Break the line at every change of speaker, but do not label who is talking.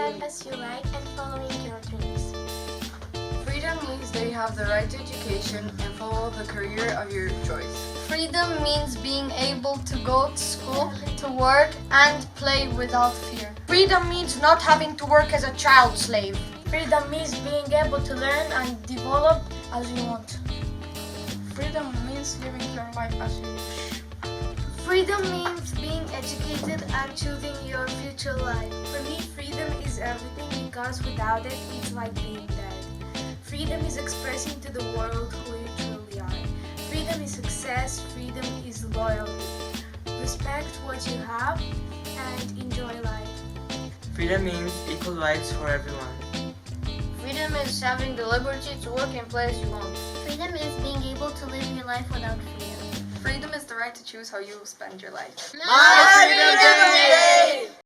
life as you like and following your dreams.
Freedom means that you have the right to education and follow the career of your choice.
Freedom means being able to go to school, to work, and play without fear.
Freedom means not having to work as a child slave.
Freedom means being able to learn and develop as you want.
Freedom means living your life as you wish.
Freedom means being educated and choosing your future life. For me, freedom is everything because without it, it's like being dead. Freedom is expressing to the world who you truly are. Freedom is success. Freedom is loyalty. Respect what you have and enjoy life.
Freedom means equal rights for everyone.
Freedom is having the liberty to work and play as you want.
Freedom is being able to live your life without fear.
Freedom is the right to choose how you will spend your life.
My freedom